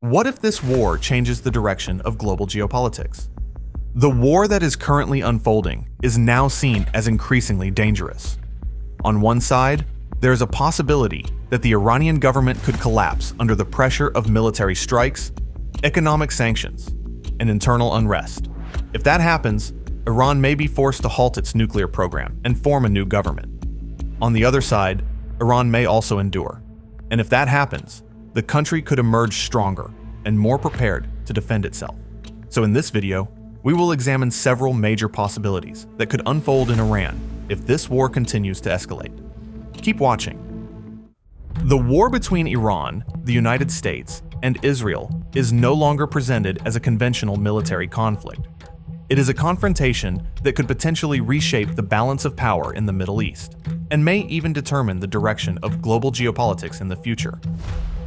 What if this war changes the direction of global geopolitics? The war that is currently unfolding is now seen as increasingly dangerous. On one side, there is a possibility that the Iranian government could collapse under the pressure of military strikes, economic sanctions, and internal unrest. If that happens, Iran may be forced to halt its nuclear program and form a new government. On the other side, Iran may also endure. And if that happens, the country could emerge stronger and more prepared to defend itself. So in this video, we will examine several major possibilities that could unfold in Iran if this war continues to escalate. Keep watching. The war between Iran, the United States, and Israel is no longer presented as a conventional military conflict. It is a confrontation that could potentially reshape the balance of power in the Middle East, and may even determine the direction of global geopolitics in the future.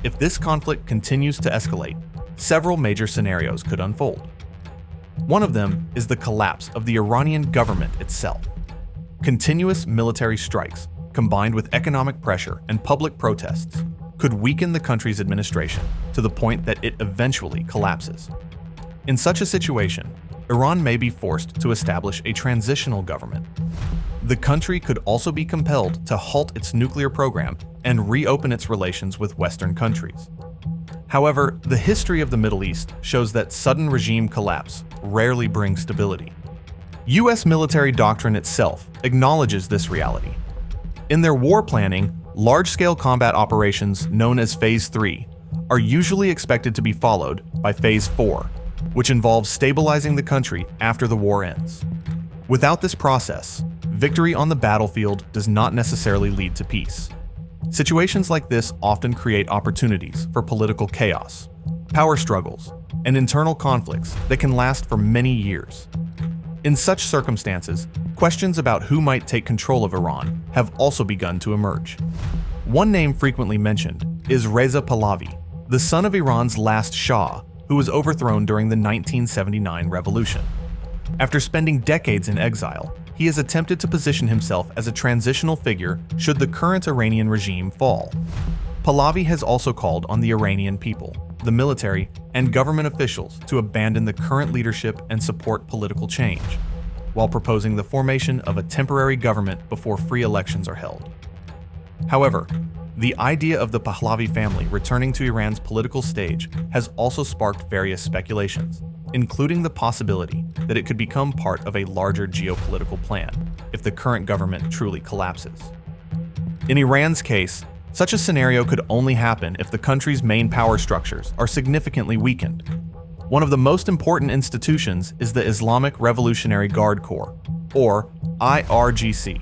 If this conflict continues to escalate, several major scenarios could unfold. One of them is the collapse of the Iranian government itself. Continuous military strikes, combined with economic pressure and public protests, could weaken the country's administration to the point that it eventually collapses. In such a situation, Iran may be forced to establish a transitional government. The country could also be compelled to halt its nuclear program and reopen its relations with Western countries. However, the history of the Middle East shows that sudden regime collapse rarely brings stability. US military doctrine itself acknowledges this reality. In their war planning, large-scale combat operations known as Phase 3 are usually expected to be followed by Phase 4, which involves stabilizing the country after the war ends. Without this process, victory on the battlefield does not necessarily lead to peace. Situations like this often create opportunities for political chaos, power struggles, and internal conflicts that can last for many years. In such circumstances, questions about who might take control of Iran have also begun to emerge. One name frequently mentioned is Reza Pahlavi, the son of Iran's last Shah, who was overthrown during the 1979 revolution. After spending decades in exile, he has attempted to position himself as a transitional figure should the current Iranian regime fall. Pahlavi has also called on the Iranian people, the military, and government officials to abandon the current leadership and support political change, while proposing the formation of a temporary government before free elections are held. However, the idea of the Pahlavi family returning to Iran's political stage has also sparked various speculations, including the possibility that it could become part of a larger geopolitical plan if the current government truly collapses. In Iran's case, such a scenario could only happen if the country's main power structures are significantly weakened. One of the most important institutions is the Islamic Revolutionary Guard Corps, or IRGC.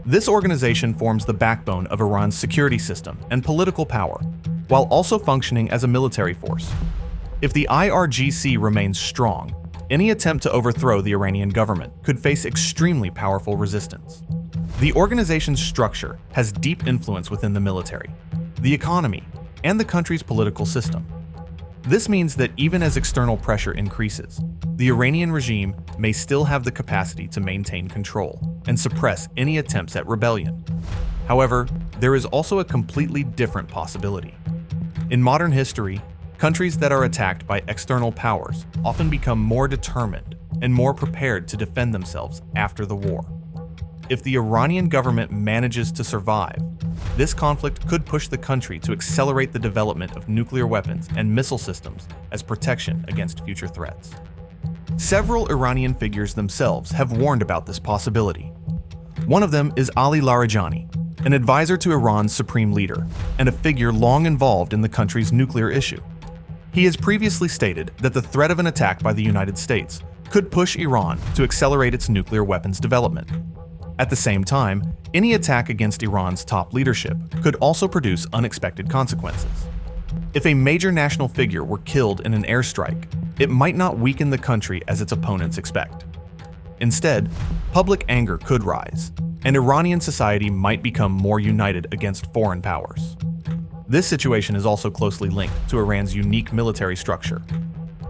This organization forms the backbone of Iran's security system and political power, while also functioning as a military force. If the IRGC remains strong, any attempt to overthrow the Iranian government could face extremely powerful resistance. The organization's structure has deep influence within the military, the economy, and the country's political system. This means that even as external pressure increases, the Iranian regime may still have the capacity to maintain control and suppress any attempts at rebellion. However, there is also a completely different possibility. In modern history, countries that are attacked by external powers often become more determined and more prepared to defend themselves after the war. If the Iranian government manages to survive, this conflict could push the country to accelerate the development of nuclear weapons and missile systems as protection against future threats. Several Iranian figures themselves have warned about this possibility. One of them is Ali Larijani, an advisor to Iran's supreme leader and a figure long involved in the country's nuclear issue. He has previously stated that the threat of an attack by the United States could push Iran to accelerate its nuclear weapons development. At the same time, any attack against Iran's top leadership could also produce unexpected consequences. If a major national figure were killed in an airstrike, it might not weaken the country as its opponents expect. Instead, public anger could rise, and Iranian society might become more united against foreign powers. This situation is also closely linked to Iran's unique military structure.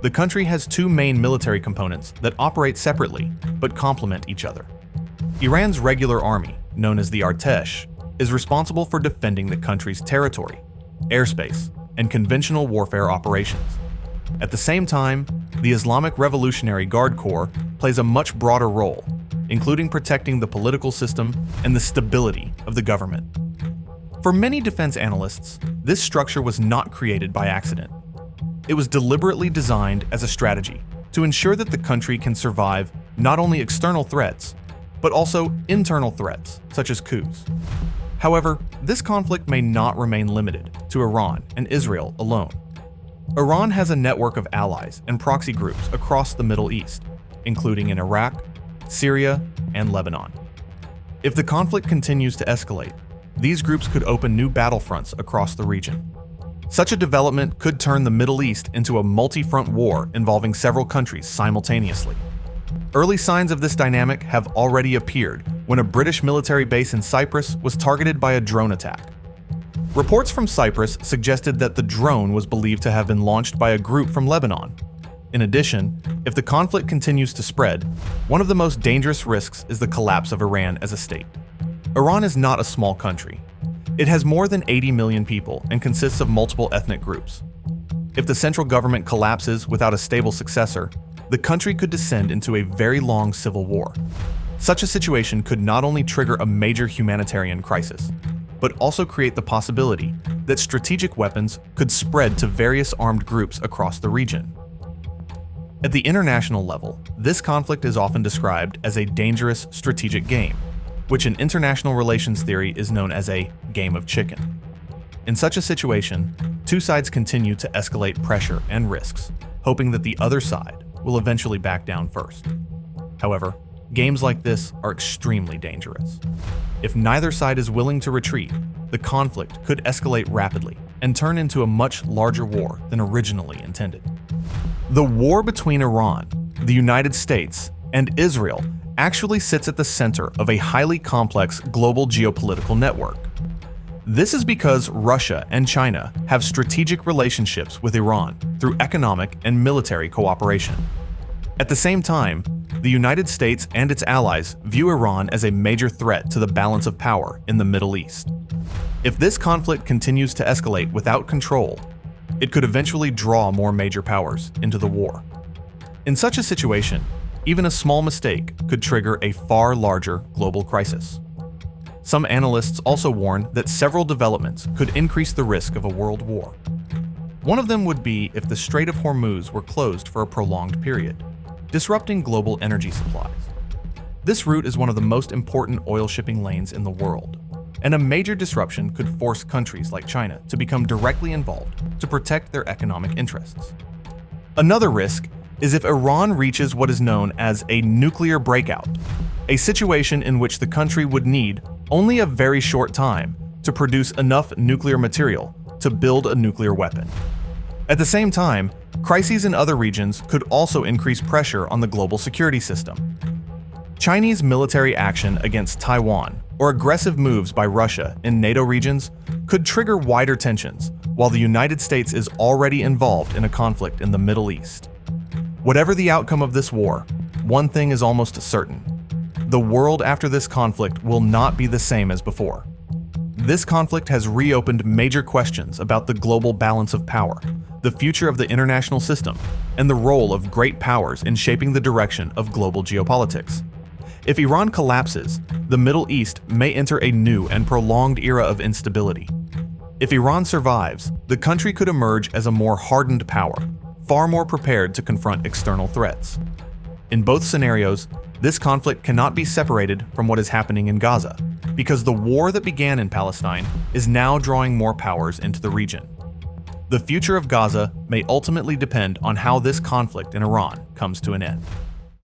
The country has two main military components that operate separately but complement each other. Iran's regular army, known as the Artesh, is responsible for defending the country's territory, airspace, and conventional warfare operations. At the same time, the Islamic Revolutionary Guard Corps plays a much broader role, including protecting the political system and the stability of the government. For many defense analysts, this structure was not created by accident. It was deliberately designed as a strategy to ensure that the country can survive not only external threats, but also internal threats, such as coups. However, this conflict may not remain limited to Iran and Israel alone. Iran has a network of allies and proxy groups across the Middle East, including in Iraq, Syria, and Lebanon. If the conflict continues to escalate, these groups could open new battlefronts across the region. Such a development could turn the Middle East into a multi-front war involving several countries simultaneously. Early signs of this dynamic have already appeared when a British military base in Cyprus was targeted by a drone attack. Reports from Cyprus suggested that the drone was believed to have been launched by a group from Lebanon. In addition, if the conflict continues to spread, one of the most dangerous risks is the collapse of Iran as a state. Iran is not a small country. It has more than 80 million people and consists of multiple ethnic groups. If the central government collapses without a stable successor, the country could descend into a very long civil war. Such a situation could not only trigger a major humanitarian crisis, but also create the possibility that strategic weapons could spread to various armed groups across the region. At the international level, this conflict is often described as a dangerous strategic game, which in international relations theory is known as a game of chicken. In such a situation, two sides continue to escalate pressure and risks, hoping that the other side will eventually back down first. However, games like this are extremely dangerous. If neither side is willing to retreat, the conflict could escalate rapidly and turn into a much larger war than originally intended. The war between Iran, the United States, and Israel actually sits at the center of a highly complex global geopolitical network. This is because Russia and China have strategic relationships with Iran through economic and military cooperation. At the same time, the United States and its allies view Iran as a major threat to the balance of power in the Middle East. If this conflict continues to escalate without control, it could eventually draw more major powers into the war. In such a situation, even a small mistake could trigger a far larger global crisis. Some analysts also warn that several developments could increase the risk of a world war. One of them would be if the Strait of Hormuz were closed for a prolonged period, disrupting global energy supplies. This route is one of the most important oil shipping lanes in the world, and a major disruption could force countries like China to become directly involved to protect their economic interests. Another risk is if Iran reaches what is known as a nuclear breakout, a situation in which the country would need only a very short time to produce enough nuclear material to build a nuclear weapon. At the same time, crises in other regions could also increase pressure on the global security system. Chinese military action against Taiwan or aggressive moves by Russia in NATO regions could trigger wider tensions, while the United States is already involved in a conflict in the Middle East. Whatever the outcome of this war, one thing is almost certain: the world after this conflict will not be the same as before. This conflict has reopened major questions about the global balance of power, the future of the international system, and the role of great powers in shaping the direction of global geopolitics. If Iran collapses, the Middle East may enter a new and prolonged era of instability. If Iran survives, the country could emerge as a more hardened power, far more prepared to confront external threats. In both scenarios, this conflict cannot be separated from what is happening in Gaza, because the war that began in Palestine is now drawing more powers into the region. The future of Gaza may ultimately depend on how this conflict in Iran comes to an end.